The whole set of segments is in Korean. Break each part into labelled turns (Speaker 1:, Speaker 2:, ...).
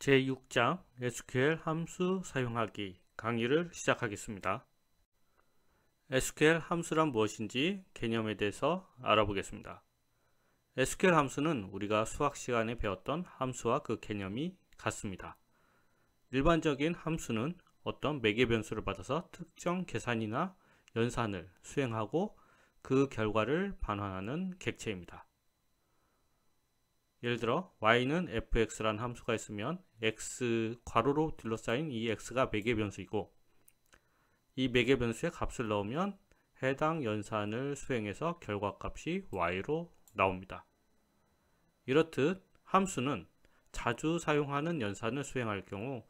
Speaker 1: 제6장 SQL 함수 사용하기 강의를 시작하겠습니다. SQL 함수란 무엇인지 개념에 대해서 알아보겠습니다. SQL 함수는 우리가 수학 시간에 배웠던 함수와 그 개념이 같습니다. 일반적인 함수는 어떤 매개 변수를 받아서 특정 계산이나 연산을 수행하고 그 결과를 반환하는 객체입니다. 예를 들어 y는 fx라는 함수가 있으면 x 괄호로 둘러싸인 이 x가 매개 변수이고, 이 매개 변수에 값을 넣으면 해당 연산을 수행해서 결과값이 y로 나옵니다. 이렇듯 함수는 자주 사용하는 연산을 수행할 경우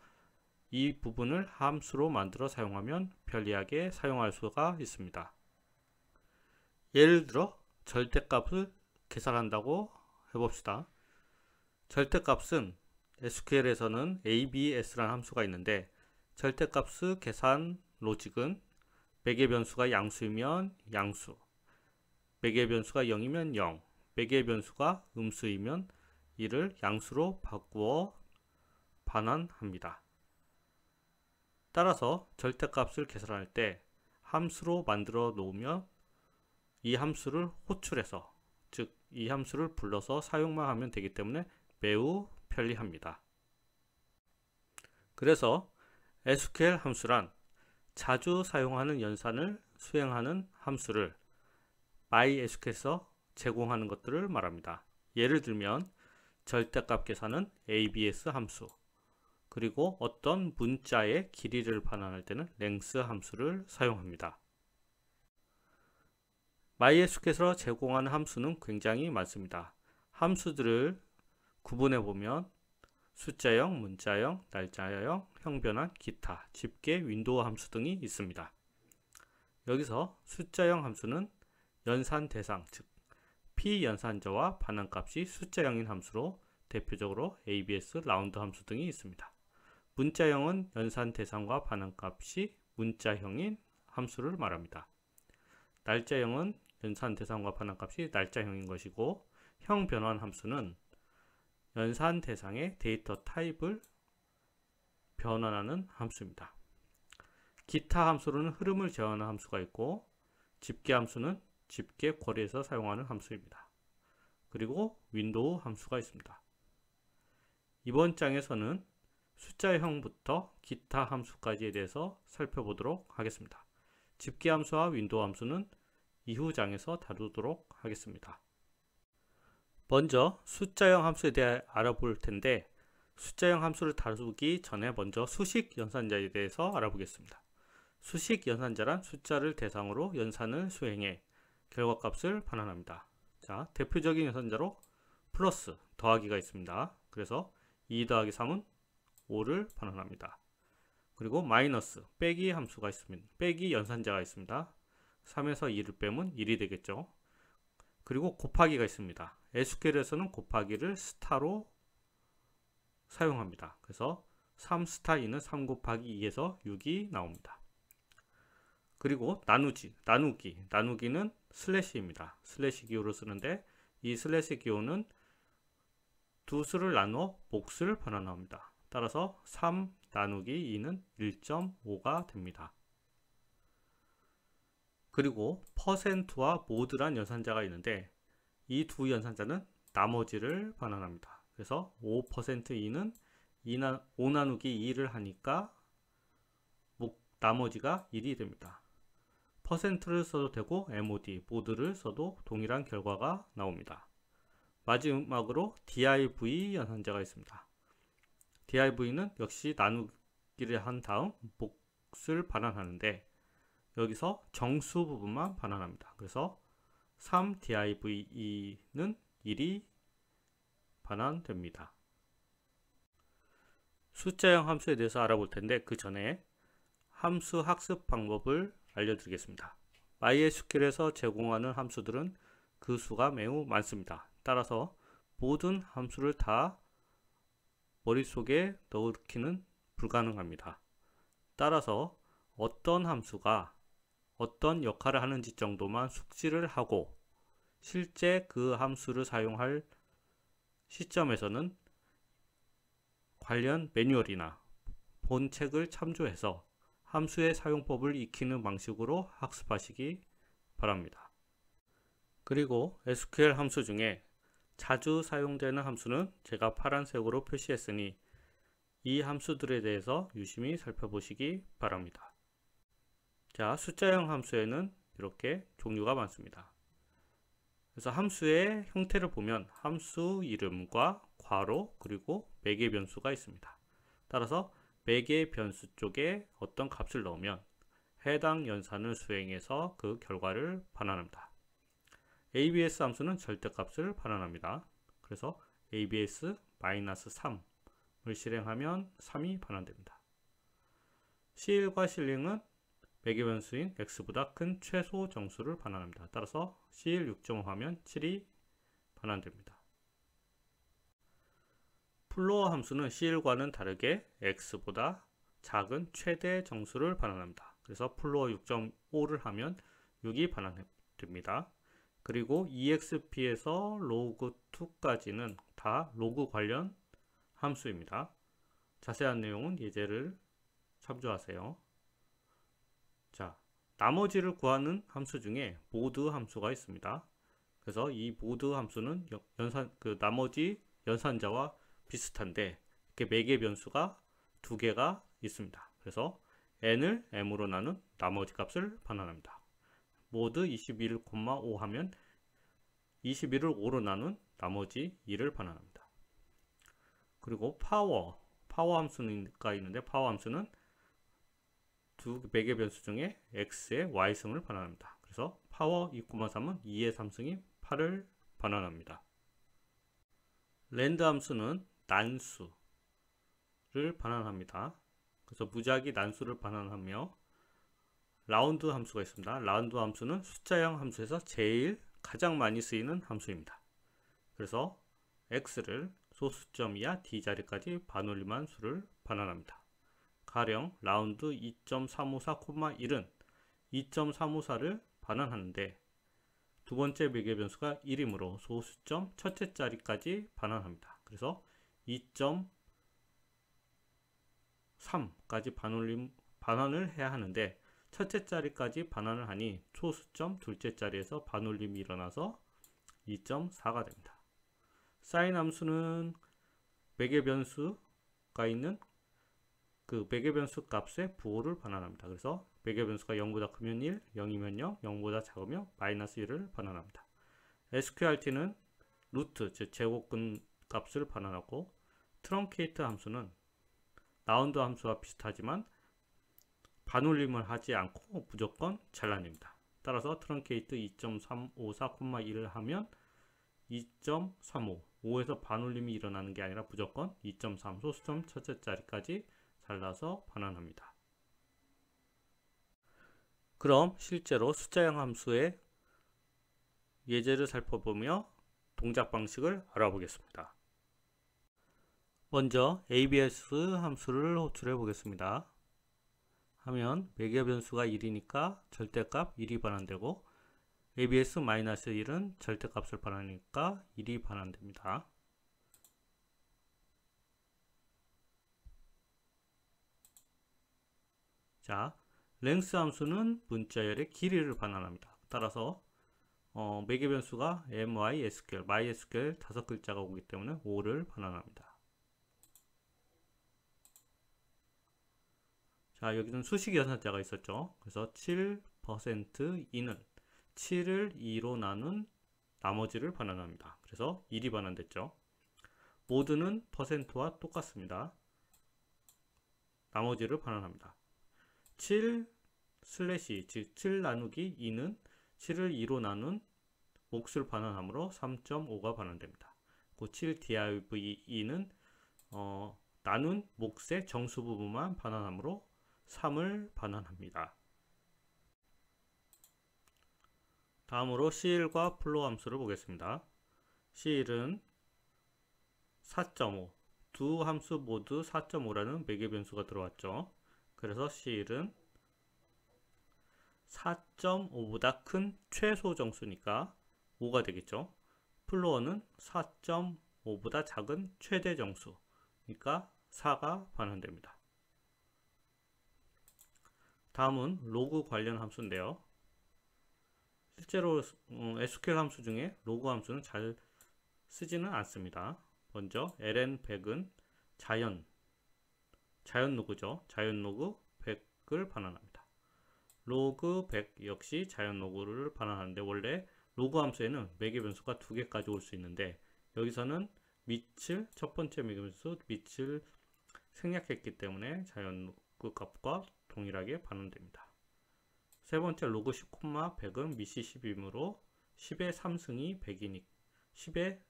Speaker 1: 이 부분을 함수로 만들어 사용하면 편리하게 사용할 수가 있습니다. 예를 들어 절대값을 계산한다고 해봅시다. 절대값은 SQL에서는 ABS라는 함수가 있는데, 절대값의 계산 로직은 매개 변수가 양수이면 양수, 매개 변수가 0이면 0, 매개 변수가 음수이면 이를 양수로 바꾸어 반환합니다. 따라서 절대값을 계산할 때 함수로 만들어 놓으면 이 함수를 호출해서, 즉 이 함수를 불러서 사용만 하면 되기 때문에 매우 편리합니다. 그래서 SQL 함수란 자주 사용하는 연산을 수행하는 함수를 MySQL에서 제공하는 것들을 말합니다. 예를 들면 절대값 계산은 ABS 함수, 그리고 어떤 문자의 길이를 반환할 때는 length 함수를 사용합니다. MySQL에서 제공하는 함수는 굉장히 많습니다. 함수들을 구분해 보면 숫자형, 문자형, 날짜형, 형변환, 기타, 집계, 윈도우 함수 등이 있습니다. 여기서 숫자형 함수는 연산 대상, 즉 피연산자와 반환값이 숫자형인 함수로 대표적으로 ABS, 라운드 함수 등이 있습니다. 문자형은 연산 대상과 반환값이 문자형인 함수를 말합니다. 날짜형은 연산 대상과 반환값이 날짜형인 것이고, 형변환 함수는 연산 대상의 데이터 타입을 변환하는 함수입니다. 기타 함수로는 흐름을 제어하는 함수가 있고, 집계 함수는 집계 쿼리에서 사용하는 함수입니다. 그리고 윈도우 함수가 있습니다. 이번 장에서는 숫자형부터 기타 함수까지에 대해서 살펴보도록 하겠습니다. 집계 함수와 윈도우 함수는 이후 장에서 다루도록 하겠습니다. 먼저 숫자형 함수에 대해 알아볼 텐데, 숫자형 함수를 다루기 전에 먼저 수식 연산자에 대해서 알아보겠습니다. 수식 연산자란 숫자를 대상으로 연산을 수행해 결과값을 반환합니다. 자, 대표적인 연산자로 플러스, 더하기가 있습니다. 그래서 2 더하기 3은 5를 반환합니다. 그리고 마이너스, 빼기 함수가 있습니다. 빼기 연산자가 있습니다. 3에서 2를 빼면 1이 되겠죠. 그리고 곱하기가 있습니다. SQL에서는 곱하기를 스타로 사용합니다. 그래서 3 스타 2는 3 곱하기 2에서 6이 나옵니다. 그리고 나누기는 슬래시입니다. 슬래시 기호를 쓰는데, 이 슬래시 기호는 두 수를 나누어 몫을 반환합니다. 따라서 3 나누기 2는 1.5가 됩니다. 그리고 퍼센트와 모드란 연산자가 있는데, 이 두 연산자는 나머지를 반환합니다. 그래서 5%2는 5 나누기 2를 하니까 나머지가 1이 됩니다. 퍼센트를 써도 되고 MOD, 모드를 써도 동일한 결과가 나옵니다. 마지막으로 div 연산자가 있습니다. div는 역시 나누기를 한 다음 몫을 반환하는데, 여기서 정수 부분만 반환합니다. 그래서 3div2는 1이 반환됩니다. 숫자형 함수에 대해서 알아볼 텐데, 그 전에 함수 학습 방법을 알려드리겠습니다. MySQL에서 제공하는 함수들은 그 수가 매우 많습니다. 따라서 모든 함수를 다 머릿속에 넣기는 불가능합니다. 따라서 어떤 함수가 어떤 역할을 하는지 정도만 숙지를 하고, 실제 그 함수를 사용할 시점에서는 관련 매뉴얼이나 본 책을 참조해서 함수의 사용법을 익히는 방식으로 학습하시기 바랍니다. 그리고 SQL 함수 중에 자주 사용되는 함수는 제가 파란색으로 표시했으니 이 함수들에 대해서 유심히 살펴보시기 바랍니다. 자, 숫자형 함수에는 이렇게 종류가 많습니다. 그래서 함수의 형태를 보면 함수 이름과 괄호 그리고 매개 변수가 있습니다. 따라서 매개 변수 쪽에 어떤 값을 넣으면 해당 연산을 수행해서 그 결과를 반환합니다. ABS 함수는 절대값을 반환합니다. 그래서 ABS-3을 실행하면 3이 반환됩니다. C1과 C1은 매개 변수인 x보다 큰 최소 정수를 반환합니다. 따라서 C1 6.5 하면 7이 반환됩니다. 플로어 함수는 C1과는 다르게 x보다 작은 최대 정수를 반환합니다. 그래서 플로어 6.5를 하면 6이 반환됩니다. 그리고 EXP에서 log2까지는 다 로그 관련 함수입니다. 자세한 내용은 예제를 참조하세요. 자, 나머지를 구하는 함수 중에 모드 함수가 있습니다. 그래서 이 모드 함수는 나머지 연산자와 비슷한데 이렇게 매개 변수가 두 개가 있습니다. 그래서 n을 m으로 나눈 나머지 값을 반환합니다. 모드 21,5 하면 21을 5로 나눈 나머지 2를 반환합니다. 그리고 파워 함수가 있는데 파워 함수는 두 매개 변수 중에 x의 y승을 반환합니다. 그래서 파워 2,3은 2의 3승이 8을 반환합니다. 랜드 함수는 난수를 반환합니다. 그래서 무작위 난수를 반환하며 라운드 함수가 있습니다. 라운드 함수는 숫자형 함수에서 제일 가장 많이 쓰이는 함수입니다. 그래서 x를 소수점 이하 d자리까지 반올림한 수를 반환합니다. 가령 라운드 2.354,1은 2.354를 반환하는데 두 번째 매개 변수가 1이므로 소수점 첫째 자리까지 반환합니다. 그래서 2.3까지 반환을 해야 하는데 첫째 자리까지 반환을 하니 소수점 둘째 자리에서 반올림이 일어나서 2.4가 됩니다. 사인 함수는 매개 변수가 있는 그 매개 변수 값의 부호를 반환합니다. 그래서 매개 변수가 0보다 크면 1, 0이면 0, 0보다 작으면 마이너스 1을 반환합니다. SQRT는 루트, 즉 제곱근 값을 반환하고 트렁케이트 함수는 라운드 함수와 비슷하지만 반올림을 하지 않고 무조건 잘라냅니다. 따라서 트렁케이트 2.354,1을 하면 2.35, 5에서 반올림이 일어나는 게 아니라 무조건 2.3 소수점 첫째 자리까지 잘라서 반환합니다. 그럼 실제로 숫자형 함수의 예제를 살펴보며 동작 방식을 알아보겠습니다. 먼저 ABS 함수를 호출해 보겠습니다. 하면 매개 변수가 1이니까 절대값 1이 반환되고 ABS-1은 절대값을 반환하니까 1이 반환됩니다. 자, length 함수는 문자열의 길이를 반환합니다. 따라서 매개 변수가 MySQL, MySQL 5글자가 오기 때문에 5를 반환합니다. 자, 여기는 수식 연산자가 있었죠. 그래서 7%2는 7을 2로 나눈 나머지를 반환합니다. 그래서 1이 반환됐죠. 모드는 %와 똑같습니다. 나머지를 반환합니다. 7 슬래시 즉 7 나누기 2는 7을 2로 나눈 몫을 반환하므로 3.5가 반환됩니다. 그 7 div2는 나눈 몫의 정수 부분만 반환하므로 3을 반환합니다. 다음으로 C1과 플로어 함수를 보겠습니다. C1은 4.5 두 함수 모두 4.5라는 매개 변수가 들어왔죠. 그래서 C1은 4.5보다 큰 최소 정수니까 5가 되겠죠. 플로어는 4.5보다 작은 최대 정수, 그러니까 4가 반환됩니다. 다음은 로그 관련 함수인데요. 실제로 SQL 함수 중에 로그 함수는 잘 쓰지는 않습니다. 먼저 ln100은 자연 로그죠. 자연 로그 100을 반환합니다. 로그 100 역시 자연 로그를 반환하는데, 원래 로그 함수에는 매개 변수가 2개까지 올 수 있는데 여기서는 밑을, 첫 번째 매개 변수 밑을 생략했기 때문에 자연 로그 값과 동일하게 반환됩니다. 세 번째 로그 10, 100은 밑이 10이므로 10의 3승이 100이니 10의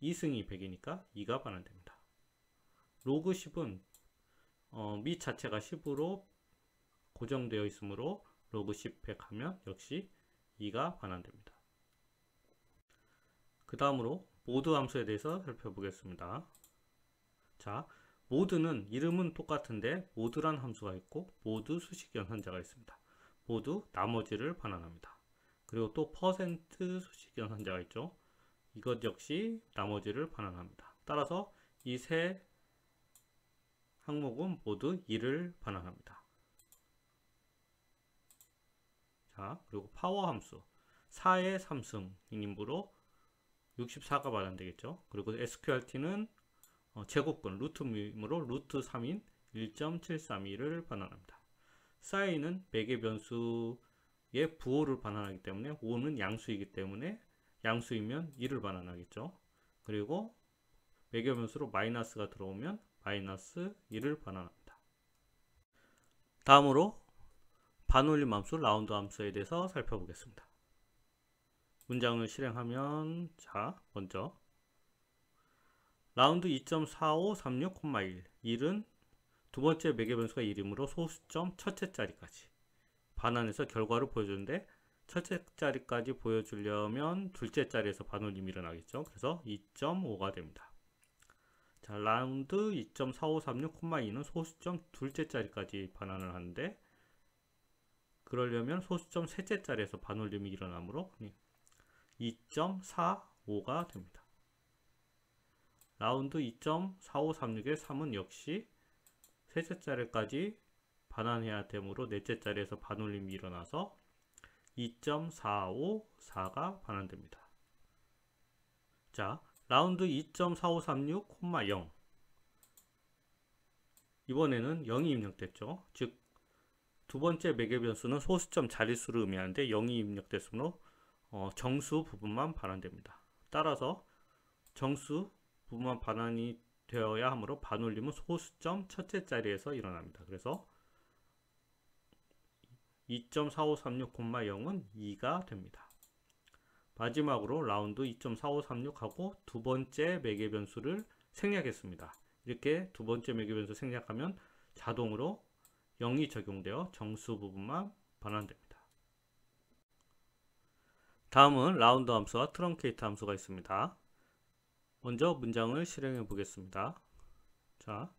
Speaker 1: 2승이 100이니까 2가 반환됩니다. 로그 10은 밑 자체가 10으로 고정되어 있으므로 로그 10, 100 하면 역시 2가 반환됩니다. 그 다음으로 모드 함수에 대해서 살펴보겠습니다. 자, 모드는 이름은 똑같은데 모드란 함수가 있고 모드 수식 연산자가 있습니다. 모두 나머지를 반환합니다. 그리고 또 퍼센트 수식 연산자가 있죠. 이것 역시 나머지를 반환합니다. 따라서 이 세 항목은 모두 2를 반환합니다. 자, 그리고 파워 함수 4의 3승이므로 64가 반환되겠죠. 그리고 sqrt는 제곱근 루트이므로 루트 3인 1.732를 반환합니다. si는 매개 변수의 부호를 반환하기 때문에 5는 양수이기 때문에 양수이면 2를 반환하겠죠. 그리고 매개 변수로 마이너스가 들어오면 마이너스 2를 반환합니다. 다음으로 반올림 함수 라운드 함수에 대해서 살펴보겠습니다. 문장을 실행하면, 자, 먼저 라운드 2.4536,1 1은 두 번째 매개 변수가 1이므로 소수점 첫째 자리까지 반환해서 결과를 보여주는데, 첫째 자리까지 보여주려면 둘째 자리에서 반올림이 일어나겠죠. 그래서 2.5가 됩니다. 자, 라운드 2.4536,2는 소수점 둘째 자리까지 반환을 하는데, 그러려면 소수점 셋째 자리에서 반올림이 일어나므로 2.45가 됩니다. 라운드 2.4536의 3은 역시 셋째 자리까지 반환해야 되므로 넷째 자리에서 반올림이 일어나서 2.454가 반환됩니다. 자, 라운드 2.4536,0 이번에는 0이 입력됐죠. 즉 두 번째 매개 변수는 소수점 자릿수를 의미하는데 0이 입력됐으므로 정수 부분만 반환됩니다. 따라서 정수 부분만 반환이 되어야 하므로 반올림은 소수점 첫째 자리에서 일어납니다. 그래서 2.4536,0은 2가 됩니다. 마지막으로 라운드 2.4536하고 두 번째 매개 변수를 생략했습니다. 이렇게 두 번째 매개 변수 생략하면 자동으로 0이 적용되어 정수 부분만 반환됩니다. 다음은 라운드 함수와 트렁케이트 함수가 있습니다. 먼저 문장을 실행해 보겠습니다. 자,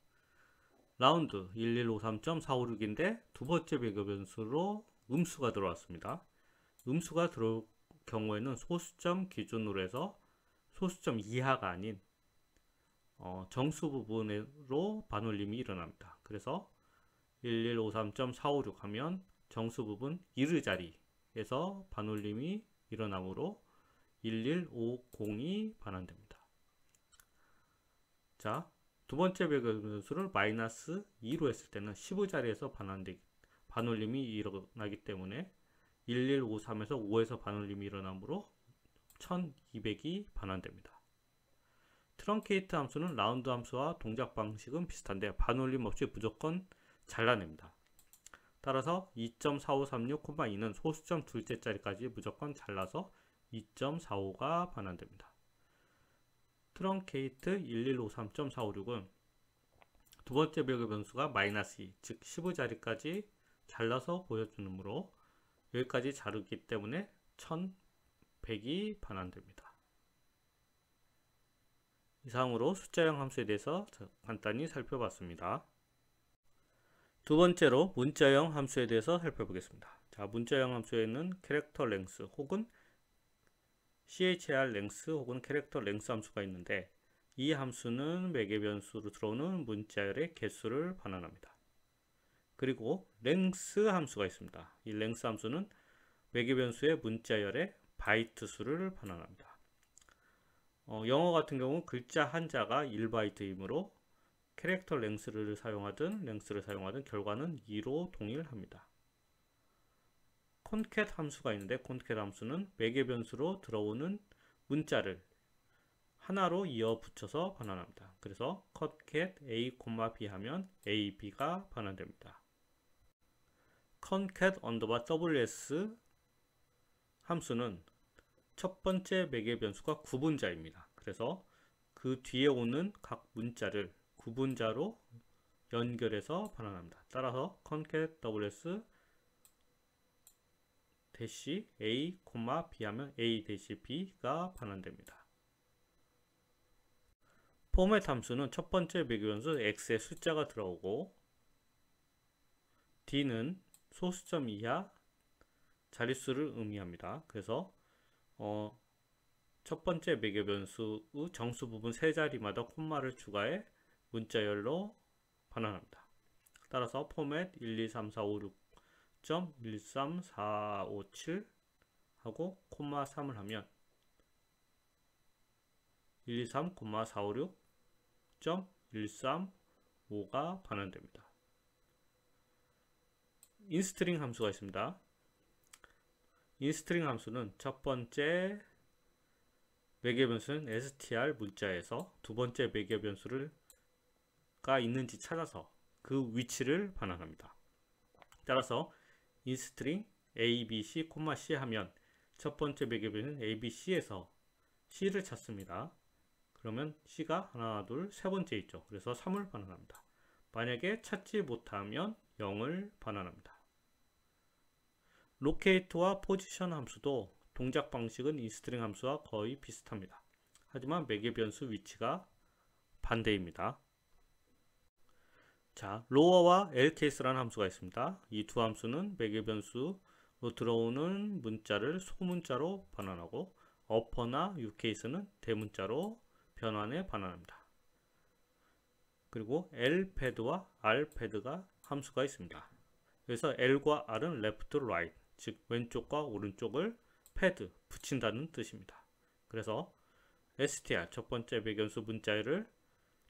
Speaker 1: 라운드 1153.456인데 두 번째 매개 변수로 음수가 들어왔습니다. 음수가 들어올 경우에는 소수점 기준으로 해서 소수점 이하가 아닌 정수 부분으로 반올림이 일어납니다. 그래서 1153.456 하면 정수 부분 1의 자리에서 반올림이 일어나므로 1150이 반환됩니다. 자, 두 번째 매개 변수를 마이너스 2로 했을 때는 10의 자리에서 반올림이 일어나기 때문에 1153에서 5에서 반올림이 일어나므로 1200이 반환됩니다. 트렁케이트 함수는 라운드 함수와 동작 방식은 비슷한데 반올림 없이 무조건 잘라냅니다. 따라서 2.4536,2는 소수점 둘째 자리까지 무조건 잘라서 2.45가 반환됩니다. 트렁케이트 1153.456은 두 번째 매개 변수가 마이너스 2, 즉 10의 자리까지 잘라서 보여주므로 여기까지 자르기 때문에 1100이 반환됩니다. 이상으로 숫자형 함수에 대해서 간단히 살펴봤습니다. 두 번째로 문자형 함수에 대해서 살펴보겠습니다. 자, 문자형 함수에는 캐릭터 랭스 혹은 char 랭스 혹은 캐릭터 랭스 함수가 있는데, 이 함수는 매개 변수로 들어오는 문자열의 개수를 반환합니다. 그리고 length 함수가 있습니다. 이 length 함수는 매개 변수의 문자열의 바이트 수를 반환합니다. 영어 같은 경우 글자 한자가 1바이트이므로 캐릭터 length를 사용하든 결과는 2로 동일합니다. concat 함수가 있는데 concat 함수는 매개 변수로 들어오는 문자를 하나로 이어 붙여서 반환합니다. 그래서 concat a, b 하면 a, b가 반환됩니다. concat _ws 함수는 첫 번째 매개 변수가 구분자입니다. 그래서 그 뒤에 오는 각 문자를 구분자로 연결해서 반환합니다. 따라서 concat ws a, b 하면 a b가 반환됩니다. 포맷 함수는 첫 번째 매개 변수 x에 숫자가 들어오고 d는 소수점 이하 자릿수를 의미합니다. 그래서 첫 번째 매개 변수의 정수 부분 세 자리마다 콤마를 추가해 문자열로 반환합니다. 따라서 포맷 1234567 하고 콤마 3을 하면 123,456.135가 반환됩니다. 인스트링 함수가 있습니다. 인스트링 함수는 첫 번째 매개 변수는 str 문자에서 두 번째 매개 변수가 있는지 찾아서 그 위치를 반환합니다. 따라서 인스트링 abc, c 하면 첫 번째 매개 변수는 abc에서 c를 찾습니다. 그러면 c가 하나, 둘, 세 번째 있죠. 그래서 3을 반환합니다. 만약에 찾지 못하면 0을 반환합니다. 로케이트와 포지션 함수도 동작 방식은 인스트링 함수와 거의 비슷합니다. 하지만 매개 변수 위치가 반대입니다. 자, 로어와 lcase라는 함수가 있습니다. 이 두 함수는 매개 변수로 들어오는 문자를 소문자로 반환하고 upper나 ucase는 대문자로 변환에 반환합니다. 그리고 lpad와 rpad가 함수가 있습니다. 그래서 l과 r은 left, right, 즉 왼쪽과 오른쪽을 pad, 붙인다는 뜻입니다. 그래서 str, 첫 번째 매개변수 문자열을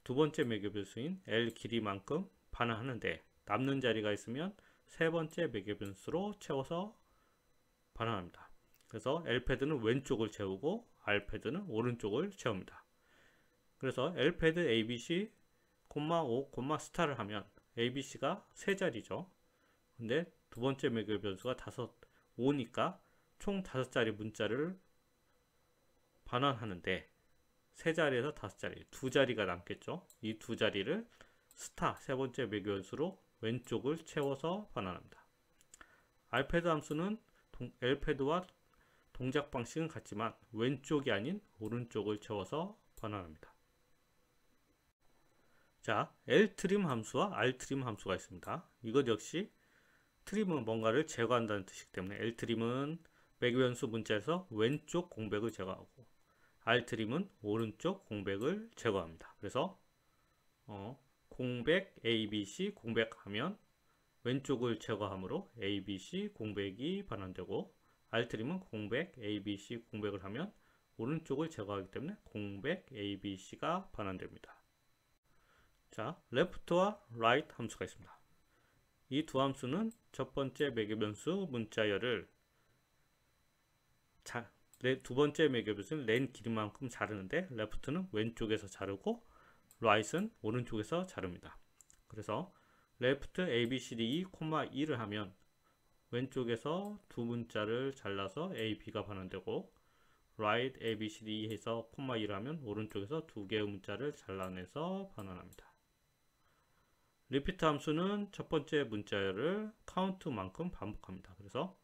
Speaker 1: 두 번째 매개변수인 l 길이만큼 반환하는데 남는 자리가 있으면 세 번째 매개변수로 채워서 반환합니다. 그래서 lpad는 왼쪽을 채우고 rpad는 오른쪽을 채웁니다. 그래서 lpad abc, 5, 스타를 하면 abc가 세 자리죠. 근데 두 번째 매개 변수가 5니까 총 5자리 문자를 반환하는데 세 자리에서 5자리, 두 자리가 남겠죠. 이 두 자리를 스타, 세 번째 매개 변수로 왼쪽을 채워서 반환합니다. rpad 함수는 lpad와 동작 방식은 같지만 왼쪽이 아닌 오른쪽을 채워서 반환합니다. 자, ltrim 함수와 rtrim 함수가 있습니다. 이것 역시 트림은 뭔가를 제거한다는 뜻이기 때문에 ltrim은 매개 변수 문자에서 왼쪽 공백을 제거하고 rtrim은 오른쪽 공백을 제거합니다. 그래서 공백 abc 공백하면 왼쪽을 제거하므로 abc 공백이 반환되고 rtrim은 공백 abc 공백을 하면 오른쪽을 제거하기 때문에 공백 abc가 반환됩니다. 자, left와 right 함수가 있습니다. 이 두 함수는 첫 번째 매개 변수 문자열을 두 번째 매개 변수는 len 길이만큼 자르는데 left는 왼쪽에서 자르고 right은 오른쪽에서 자릅니다. 그래서 left abcde, 2를 하면 왼쪽에서 두 문자를 잘라서 a, b가 반환되고 right abcde 해서 2를 하면 오른쪽에서 두 개의 문자를 잘라내서 반환합니다. repeat 함수는 첫 번째 문자열을 count만큼 반복합니다. 그래서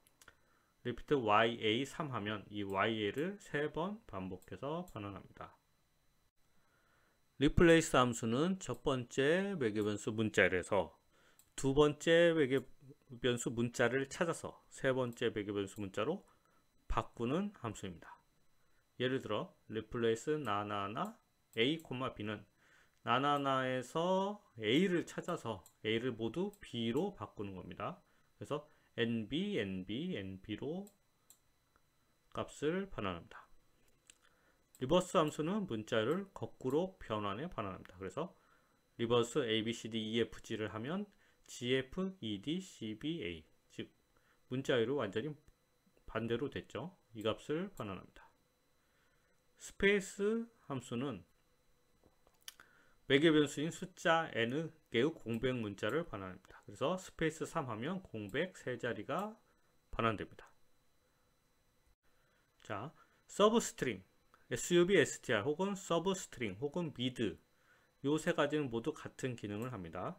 Speaker 1: repeat ya 3 하면 이 ya를 3번 반복해서 반환합니다. replace 함수는 첫 번째 매개 변수 문자열에서 두 번째 매개 변수 문자를 찾아서 세 번째 매개 변수 문자로 바꾸는 함수입니다. 예를 들어 replace 나나나 A, B는 나나나에서 A를 찾아서 A를 모두 B로 바꾸는 겁니다. 그래서 NB, NB, NB로 값을 반환합니다. 리버스 함수는 문자를 거꾸로 변환해 반환합니다. 그래서 리버스 A, B, C, D, E, F, G를 하면 G, F, E, D, C, B, A, 즉 문자열이 완전히 반대로 됐죠. 이 값을 반환합니다. 스페이스 함수는 매개 변수인 숫자 n개의 공백 문자를 반환합니다. 그래서 스페이스 3 하면 공백 세 자리가 반환됩니다. 자, 서브스트링, sub, str 혹은 서브스트링 혹은 mid 요 세 가지는 모두 같은 기능을 합니다.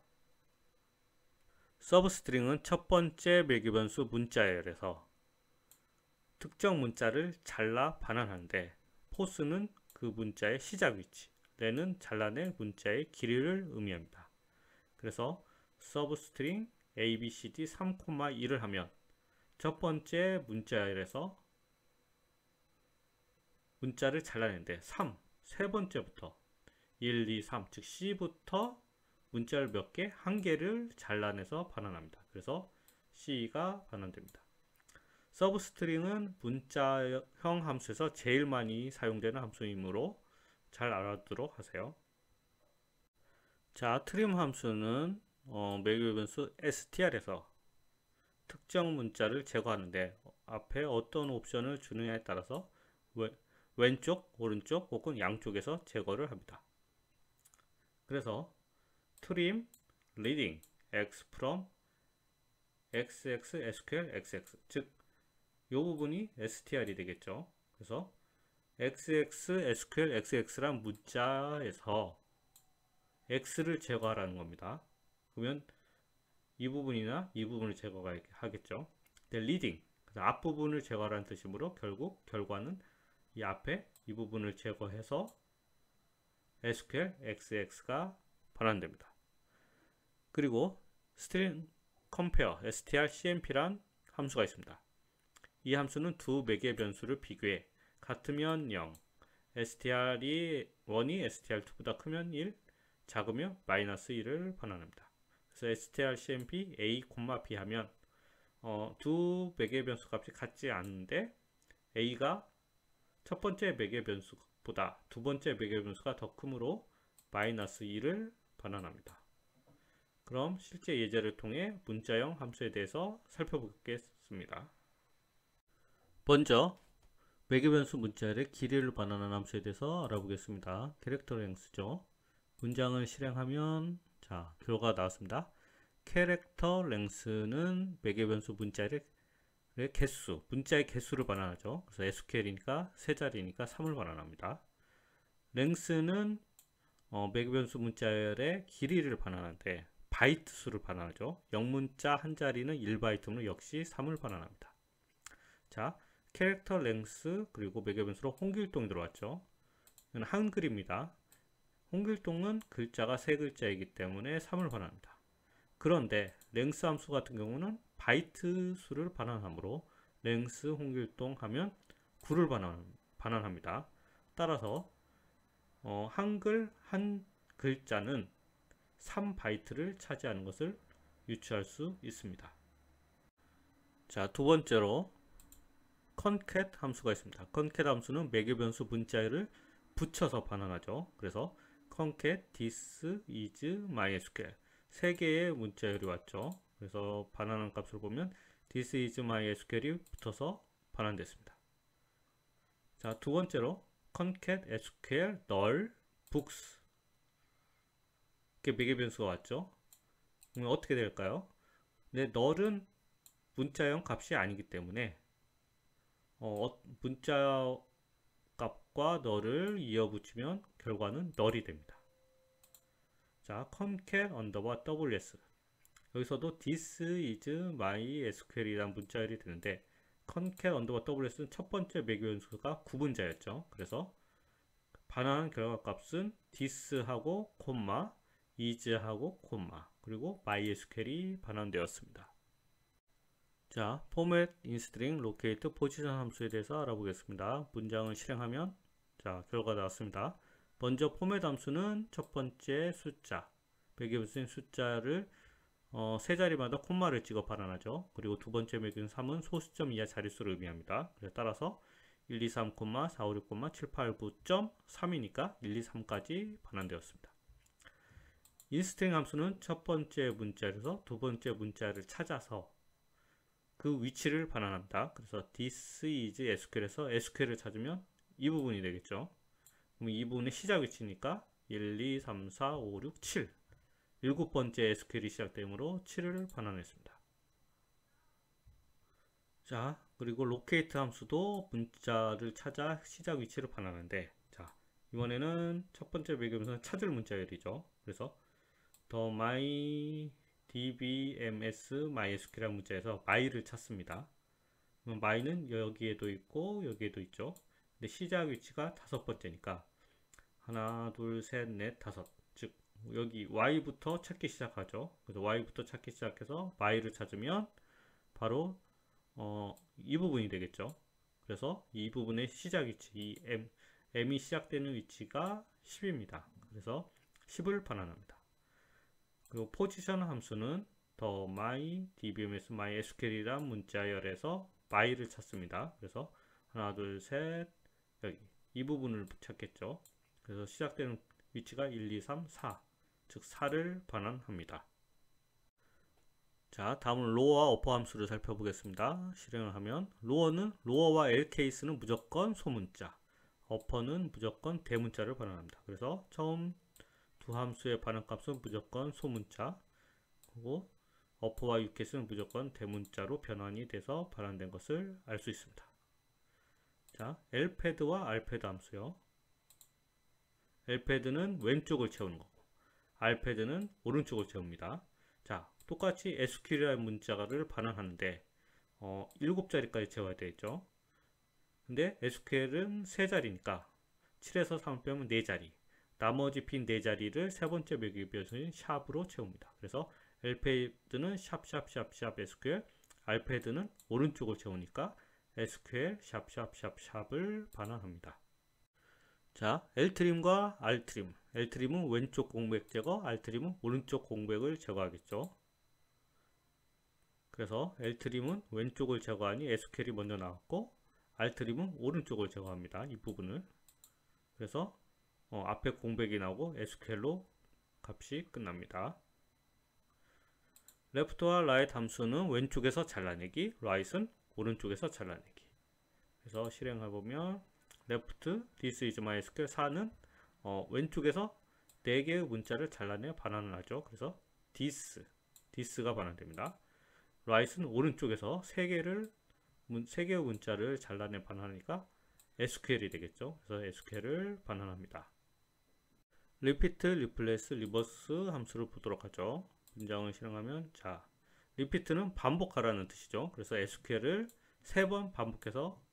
Speaker 1: 서브스트링은 첫 번째 매개 변수 문자열에서 특정 문자를 잘라 반환하는데 포스는 그 문자의 시작 위치, 렌은 잘라낸 문자의 길이를 의미합니다. 그래서 서브스트링 abcd 3,2를 하면 첫 번째 문자열에서 문자를 잘라내는데 3, 세 번째부터 1, 2, 3, 즉 C부터 문자를 몇 개? 한 개를 잘라내서 반환합니다. 그래서 C가 반환됩니다. 서브스트링은 문자형 함수에서 제일 많이 사용되는 함수이므로 잘 알아두도록 하세요. 자, 트림 함수는 매개 변수 str에서 특정 문자를 제거하는데 앞에 어떤 옵션을 주느냐에 따라서 왼쪽, 오른쪽 혹은 양쪽에서 제거를 합니다. 그래서 trim reading x from xx sql xx 즉 이 부분이 str이 되겠죠. 그래서 xx sql xx란 문자에서 x를 제거하라는 겁니다. 그러면 이 부분이나 이 부분을 제거하겠죠. reading 앞부분을 제거하라는 뜻이므로 결국 결과는 이 앞에 이 부분을 제거해서 SQL XX가 반환됩니다. 그리고 string compare strcmp란 함수가 있습니다. 이 함수는 두 매개 변수를 비교해 같으면 0, str이 1이 str2보다 크면 1, 작으면 마이너스 1을 반환합니다. 그래서 strcmp a, b 하면 두 매개 변수 값이 같지 않은데 a가 첫 번째 매개 변수보다 두 번째 매개 변수가 더 크므로 마이너스 2를 반환합니다. 그럼 실제 예제를 통해 문자형 함수에 대해서 살펴보겠습니다. 먼저 매개 변수 문자열의 길이를 반환하는 함수에 대해서 알아보겠습니다. 캐릭터 랭스죠. 문장을 실행하면 자, 결과가 나왔습니다. 캐릭터 랭스는 매개 변수 문자열의 개수, 문자의 개수를 반환하죠. 그래서 SQL이니까 세 자리니까 3을 반환합니다. 랭스는 매개 변수 문자열의 길이를 반환하는데 바이트 수를 반환하죠. 영문자 한 자리는 1바이트로 역시 3을 반환합니다. 자, 캐릭터 랭스 그리고 매개 변수로 홍길동이 들어왔죠. 이건 한글입니다. 홍길동은 글자가 세 글자이기 때문에 3을 반환합니다. 그런데 랭스 함수 같은 경우는 바이트 수를 반환하므로 랭스 홍길동 하면 9를 반환합니다. 따라서 한글 한 글자는 3바이트를 차지하는 것을 유추할 수 있습니다. 자, 두 번째로 concat 함수가 있습니다. concat 함수는 매개 변수 문자열을 붙여서 반환하죠. 그래서 concat this is mysql 세 개의 문자열이 왔죠. 그래서 반환한 값을 보면 this is mysql이 붙어서 반환됐습니다. 자, 두 번째로 concat sql null books 이렇게 매개 변수가 왔죠. 그러면 어떻게 될까요? 근데 null은 문자형 값이 아니기 때문에 문자 값과 null을 이어붙이면 결과는 null이 됩니다. 자, concat underbar ws 여기서도 this is mysql이라는 문자열이 되는데 concat underbar ws는 첫 번째 매개 변수가 구분자였죠. 그래서 반환한 결과 값은 this하고 콤마 is하고 콤마 그리고 mysql이 반환되었습니다. 자, format instring locate position 함수에 대해서 알아보겠습니다. 문장을 실행하면 자, 결과가 나왔습니다. 먼저 포맷 함수는 첫 번째 숫자, 매개변수인 숫자를 세 자리마다 콤마를 찍어 반환하죠. 그리고 두 번째 매개변수 3은 소수점 이하 자릿수를 의미합니다. 그래서 따라서 1, 2, 3, 4, 5, 6, 7, 8, 9.3이니까 1, 2, 3까지 반환되었습니다. 인스트링 함수는 첫 번째 문자에서 두 번째 문자를 찾아서 그 위치를 반환합니다. 그래서 this is SQL에서 SQL을 찾으면 이 부분이 되겠죠. 그럼 이 부분의 시작 위치니까 1, 2, 3, 4, 5, 6, 7 일곱 번째 SQL이 시작되므로 7을 반환했습니다. 자, 그리고 locate 함수도 문자를 찾아 시작 위치를 반환하는데, 자, 이번에는 첫 번째 매개변수는 찾을 문자열이죠. 그래서 the mydbms mysql이라는 문자에서 my를 찾습니다. 그럼 my는 여기에도 있고 여기에도 있죠. 근데 시작 위치가 다섯 번째니까 하나, 둘, 셋, 넷, 다섯. 즉 여기 y부터 찾기 시작하죠. 그래서 y부터 찾기 시작해서 my를 찾으면 바로 이 부분이 되겠죠. 그래서 이 부분의 시작 위치, 이 m이 시작되는 위치가 10입니다. 그래서 10을 반환합니다. 그리고 포지션 함수는 the mydbms mysql이란 문자열에서 my를 찾습니다. 그래서 하나, 둘, 셋, 여기 이 부분을 찾겠죠. 그래서 시작되는 위치가 1, 2, 3, 4, 즉 4를 반환합니다. 자, 다음은 로어와 어퍼 함수를 살펴보겠습니다. 실행을 하면 로어와 lcase는 무조건 소문자, 어퍼는 무조건 대문자를 반환합니다. 그래서 처음 두 함수의 반환값은 무조건 소문자, 그리고 어퍼와 ucase는 무조건 대문자로 변환이 돼서 반환된 것을 알 수 있습니다. 자, lpad와 rpad 함수요. lpad는 왼쪽을 채우는 거고 rpad는 오른쪽을 채웁니다. 자, 똑같이 SQL이라는 문자를 반환하는데 7자리까지 채워야 되겠죠. 근데 SQL은 3자리니까 7에서 3 빼면 4자리, 나머지 빈 4자리를 세 번째 매개변수인 샵으로 채웁니다. 그래서 lpad는 샵샵샵샵 SQL, rpad는 오른쪽을 채우니까 SQL 샵샵샵샵을 반환합니다. 자, ltrim과 rtrim. ltrim은 왼쪽 공백 제거, rtrim은 오른쪽 공백을 제거하겠죠. 그래서 ltrim은 왼쪽을 제거하니 SQL이 먼저 나왔고, rtrim은 오른쪽을 제거합니다. 이 부분을. 그래서 앞에 공백이 나오고 SQL로 값이 끝납니다. left와 right 함수는 왼쪽에서 잘라내기, right은 오른쪽에서 잘라내기. 그래서 실행해보면 left, this is MySQL 4는 왼쪽에서 4개의 문자를 잘라내 반환을 하죠. 그래서 this가 반환됩니다. right은 오른쪽에서 3개의 문자를 잘라내 반환하니까 SQL이 되겠죠. 그래서 SQL을 반환합니다. repeat, replace, reverse 함수를 보도록 하죠. 문장을 실행하면, 자, repeat는 반복하라는 뜻이죠. 그래서 SQL을 3번 반복해서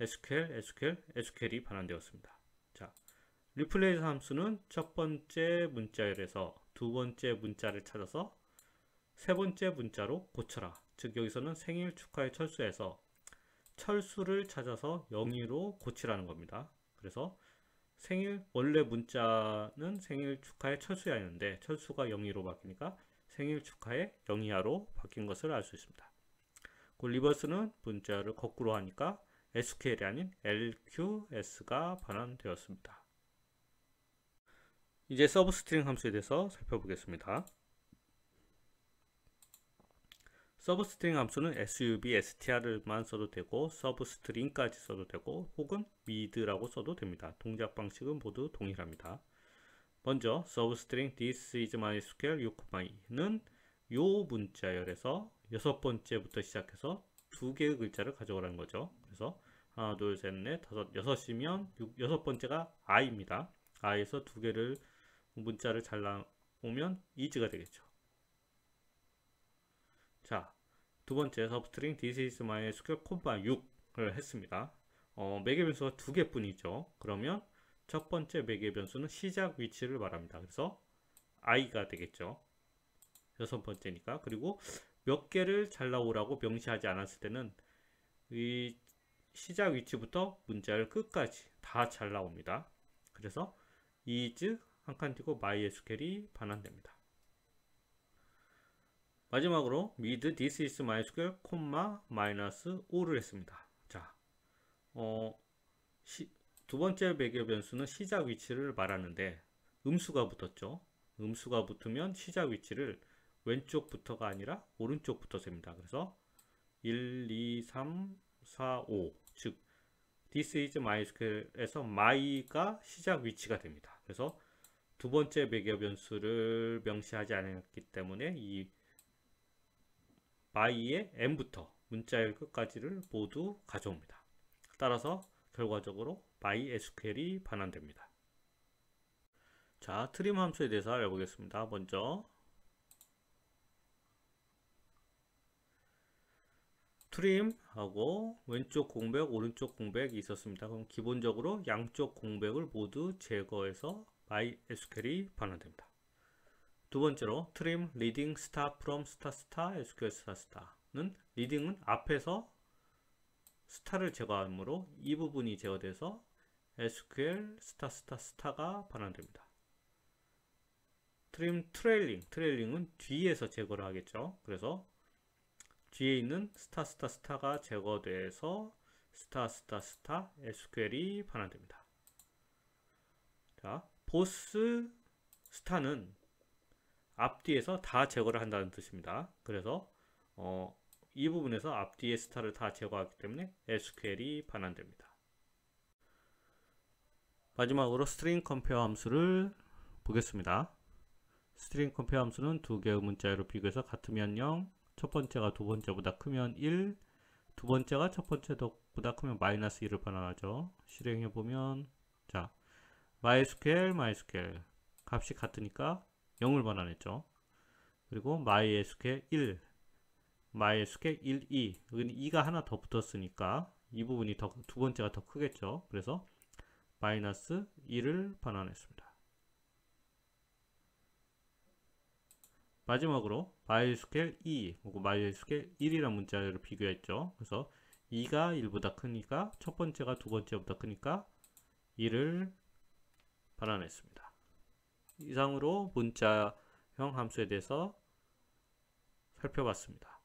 Speaker 1: SQL이 반환되었습니다. 자, replace 함수는 첫 번째 문자열에서 두 번째 문자를 찾아서 세 번째 문자로 고쳐라. 즉 여기서는 생일 축하의 철수에서 철수를 찾아서 영의로 고치라는 겁니다. 그래서 원래 문자는 생일 축하의 철수야였는데 철수가 영의로 바뀌니까 생일 축하의 영의하로 바뀐 것을 알 수 있습니다. 그 리버스는 문자를 거꾸로 하니까 SQL이 아닌 LQS가 반환되었습니다. 이제 서브스트링 함수에 대해서 살펴보겠습니다. 서브스트링 함수는 SUB, STR만 써도 되고 서브스트링까지 써도 되고 혹은 mid라고 써도 됩니다. 동작 방식은 모두 동일합니다. 먼저 서브스트링 this is MySQL 6,2는 요 문자열에서 6번째부터 시작해서 2개의 글자를 가져오라는 거죠. 그래서 하나, 둘, 셋, 넷, 다섯, 6이면 6번째가 i입니다. i에서 2개를 문자를 잘라오면 is가 되겠죠. 자, 두 번째 서브스트링 this is MySQL 6을 했습니다. 매개변수가 2개 뿐이죠. 그러면 첫 번째 매개변수는 시작 위치를 말합니다. 그래서 i가 되겠죠. 6번째니까. 그리고 몇 개를 잘라오라고 명시하지 않았을 때는 이 시작 위치부터 문자열 끝까지 다 잘라옵니다. 그래서 is 한 칸 띄고 MySQL이 반환됩니다. 마지막으로 mid this is MySQL, 마이너스 5를 했습니다. 자, 두 번째 배경 변수는 시작 위치를 말하는데 음수가 붙었죠. 음수가 붙으면 시작 위치를 왼쪽부터가 아니라 오른쪽부터 셉니다. 그래서 1, 2, 3, 4, 5, 즉 this is MySQL에서 my가 시작 위치가 됩니다. 그래서 두 번째 배경 변수를 명시하지 않았기 때문에 이 my의 n부터 문자열 끝까지를 모두 가져옵니다. 따라서 결과적으로 MySQL이 반환됩니다. 자, 트림 함수에 대해서 알아보겠습니다. 먼저 트림하고 왼쪽 공백, 오른쪽 공백이 있었습니다. 그럼 기본적으로 양쪽 공백을 모두 제거해서 MySQL이 반환됩니다. 두 번째로 트림 리딩 스타 프롬 스타 스타 SQL 스타 스타는 리딩은 앞에서 스타를 제거하므로 이 부분이 제거돼서 SQL 스타 스타 스타가 반환됩니다. 트림 트레일링은 뒤에서 제거를 하겠죠. 그래서 뒤에 있는 스타 스타 스타가 제거돼서 스타 스타 스타 SQL이 반환됩니다. 자, 보스 스타는 앞뒤에서 다 제거를 한다는 뜻입니다. 그래서 이 부분에서 앞뒤의 스타를 다 제거하기 때문에 SQL이 반환됩니다. 마지막으로 스트링 컴페어 함수를 보겠습니다. 스트링 컴페어 함수는 두 개의 문자열을 비교해서 같으면 0, 첫 번째가 두 번째보다 크면 1, 두 번째가 첫 번째보다 크면 마이너스 1을 반환하죠. 실행해 보면 자, MySQL 값이 같으니까 0을 반환했죠. 그리고 MySQL 1, MySQL 1, 2 여기는 2가 하나 더 붙었으니까 이 부분이 두 번째가 더 크겠죠. 그래서 마이너스 1을 반환했습니다. 마지막으로 MySQL 2 그리고 MySQL 1이라는 문자를 비교했죠. 그래서 2가 1보다 크니까 첫 번째가 두 번째보다 크니까 1을 반환했습니다. 이상으로 문자형 함수에 대해서 살펴봤습니다.